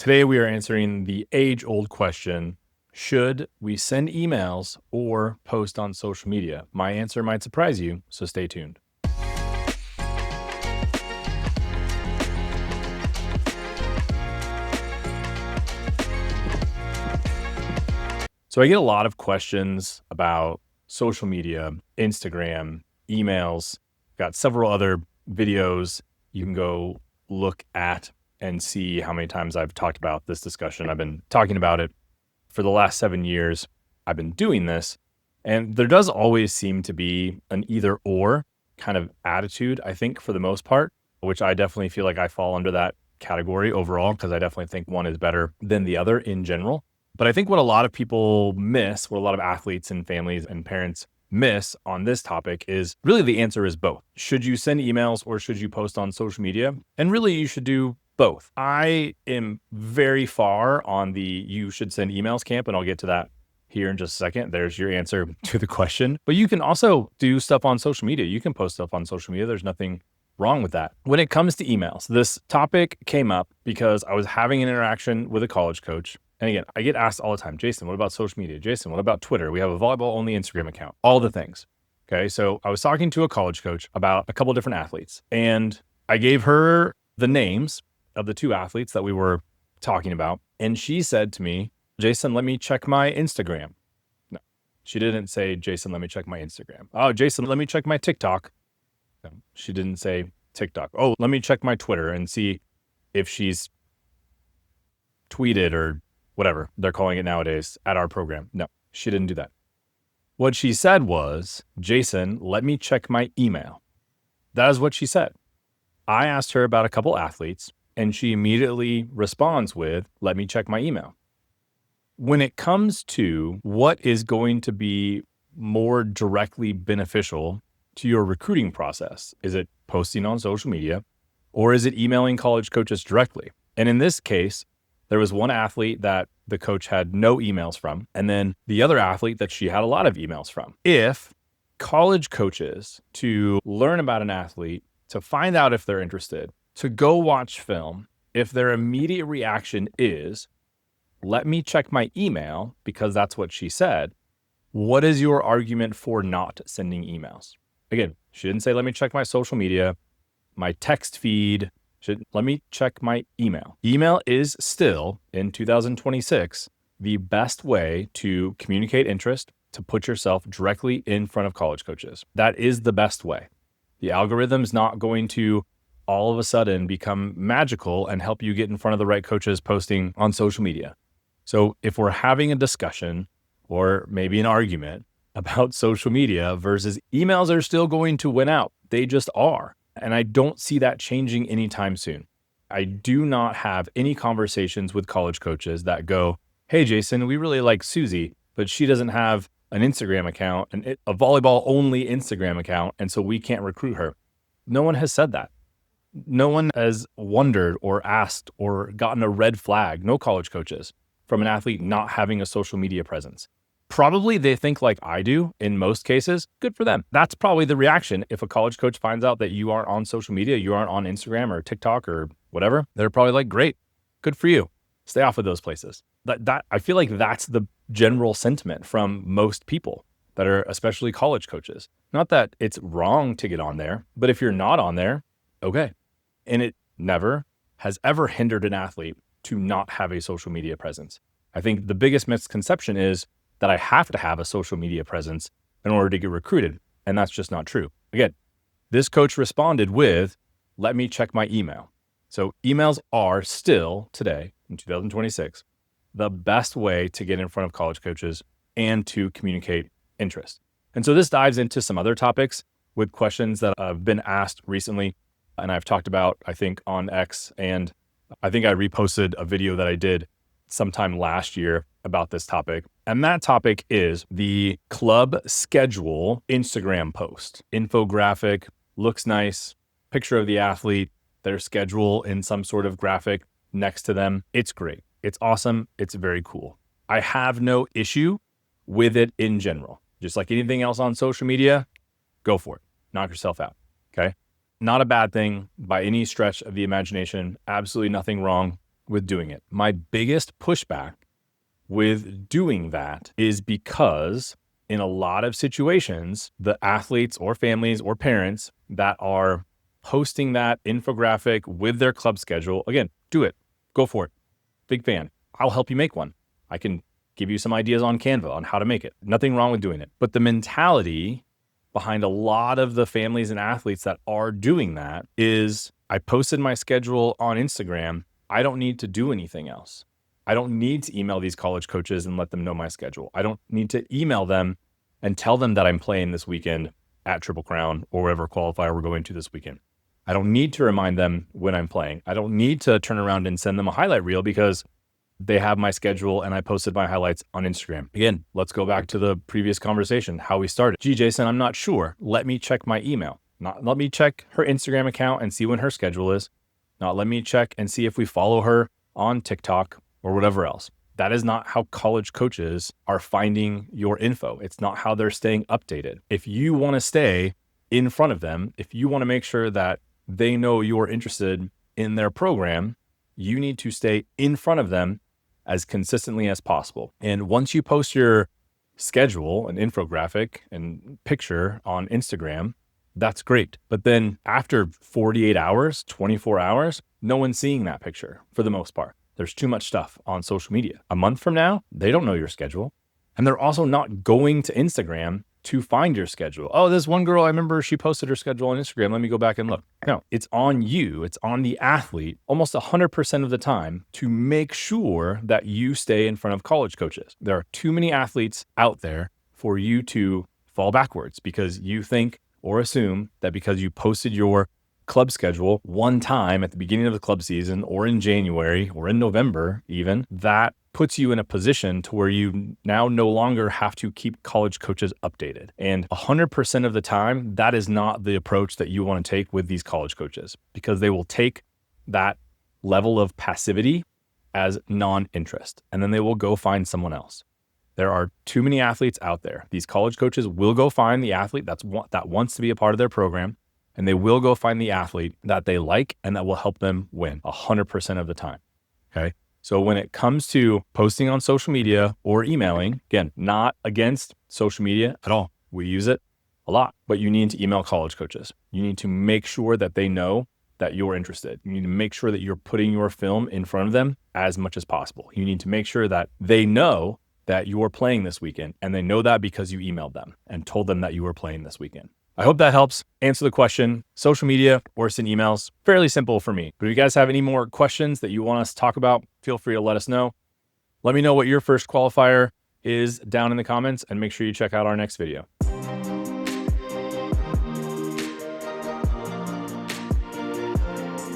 Today we are answering the age-old question, should we send emails or post on social media? My answer might surprise you, so stay tuned. So I get a lot of questions about social media, Instagram, emails. Got several other videos you can go look at and see how many times I've talked about this discussion. I've been talking about it for the last 7 years. I've been doing this, and there does always seem to be an either or kind of attitude, I think, for the most part, which I definitely feel like I fall under that category overall, because I definitely think one is better than the other in general. But I think what a lot of people miss, what a lot of athletes and families and parents miss on this topic is really the answer is both. Should you send emails or should you post on social media? And really you should do both. I am very far on the you should send emails camp, and I'll get to that here in just a second. There's your answer to the question. But you can also do stuff on social media. You can post stuff on social media. There's nothing wrong with that. When it comes to emails, this topic came up because I was having an interaction with a college coach. And again, I get asked all the time, Jason, what about social media? Jason, what about Twitter? We have a volleyball only Instagram account, all the things. Okay. So I was talking to a college coach about a couple different athletes, and I gave her the names of the two athletes that we were talking about. And she said to me, Jason, let me check my Instagram. No, she didn't say, Jason, let me check my Instagram. Oh, Jason, let me check my TikTok. No, she didn't say TikTok. Oh, let me check my Twitter and see if she's tweeted or whatever they're calling it nowadays at our program. No, she didn't do that. What she said was, Jason, let me check my email. That is what she said. I asked her about a couple athletes, and she immediately responds with, let me check my email. When it comes to what is going to be more directly beneficial to your recruiting process, is it posting on social media or is it emailing college coaches directly? And in this case, there was one athlete that the coach had no emails from, and then the other athlete that she had a lot of emails from. If college coaches, to learn about an athlete, to find out if they're interested, to go watch film, if their immediate reaction is, let me check my email because that's what she said, what is your argument for not sending emails? Again, she didn't say, let me check my social media, my text feed. Let me check my email. Email is still, in 2026, the best way to communicate interest, to put yourself directly in front of college coaches. That is the best way. The algorithm's not going to all of a sudden become magical and help you get in front of the right coaches posting on social media. So if we're having a discussion or maybe an argument about social media versus emails, are still going to win out. They just are. And I don't see that changing anytime soon. I do not have any conversations with college coaches that go, hey, Jason, we really like Susie, but she doesn't have an Instagram account, a volleyball only Instagram account, and so we can't recruit her. No one has said that. No one has wondered or asked or gotten a red flag, no college coaches, from an athlete not having a social media presence. Probably they think like I do in most cases. Good for them. That's probably the reaction. If a college coach finds out that you aren't on social media, you aren't on Instagram or TikTok or whatever, they're probably like, great, good for you. Stay off of those places. That I feel like that's the general sentiment from most people that are especially college coaches. Not that it's wrong to get on there, but if you're not on there, okay. And it never has ever hindered an athlete to not have a social media presence. I think the biggest misconception is that I have to have a social media presence in order to get recruited. And that's just not true. Again, this coach responded with, let me check my email. So emails are still today in 2026, the best way to get in front of college coaches and to communicate interest. And so this dives into some other topics with questions that have been asked recently. And I've talked about, I think, on X, and I think I reposted a video that I did sometime last year about this topic. And that topic is the club schedule Instagram post. Infographic, looks nice, picture of the athlete, their schedule in some sort of graphic next to them. It's great. It's awesome. It's very cool. I have no issue with it in general. Just like anything else on social media, go for it. Knock yourself out. Okay. Not a bad thing by any stretch of the imagination. Absolutely nothing wrong with doing it. My biggest pushback with doing that is because in a lot of situations, the athletes or families or parents that are posting that infographic with their club schedule, again, do it. Go for it. Big fan. I'll help you make one. I can give you some ideas on Canva on how to make it. Nothing wrong with doing it. But the mentality behind a lot of the families and athletes that are doing that is, I posted my schedule on Instagram. I don't need to do anything else. I don't need to email these college coaches and let them know my schedule. I don't need to email them and tell them that I'm playing this weekend at Triple Crown or whatever qualifier we're going to this weekend. I don't need to remind them when I'm playing. I don't need to turn around and send them a highlight reel because they have my schedule and I posted my highlights on Instagram. Again, let's go back to the previous conversation, how we started. Gee, Jason, I'm not sure. Let me check my email. Let me check her Instagram account and see when her schedule is. Let me check and see if we follow her on TikTok or whatever else. That is not how college coaches are finding your info. It's not how they're staying updated. If you want to stay in front of them, if you want to make sure that they know you're interested in their program, you need to stay in front of them as consistently as possible. And once you post your schedule, an infographic and picture on Instagram, that's great. But then after 48 hours, 24 hours, no one's seeing that picture for the most part. There's too much stuff on social media. A month from now, they don't know your schedule. And they're also not going to Instagram to find your schedule. Oh, this one girl, I remember she posted her schedule on Instagram. Let me go back and look. No, it's on you. It's on the athlete almost 100% of the time to make sure that you stay in front of college coaches. There are too many athletes out there for you to fall backwards because you think or assume that because you posted your club schedule one time at the beginning of the club season or in January or in November even, that puts you in a position to where you now no longer have to keep college coaches updated. And 100% of the time, that is not the approach that you want to take with these college coaches because they will take that level of passivity as non-interest, and then they will go find someone else. There are too many athletes out there. These college coaches will go find the athlete that wants to be a part of their program, and they will go find the athlete that they like and that will help them win 100% of the time, okay? So when it comes to posting on social media or emailing, again, not against social media at all. We use it a lot, but you need to email college coaches. You need to make sure that they know that you're interested. You need to make sure that you're putting your film in front of them as much as possible. You need to make sure that they know that you're playing this weekend, and they know that because you emailed them and told them that you were playing this weekend. I hope that helps answer the question. Social media or send emails, fairly simple for me. But if you guys have any more questions that you want us to talk about, feel free to let us know. Let me know what your first qualifier is down in the comments and make sure you check out our next video.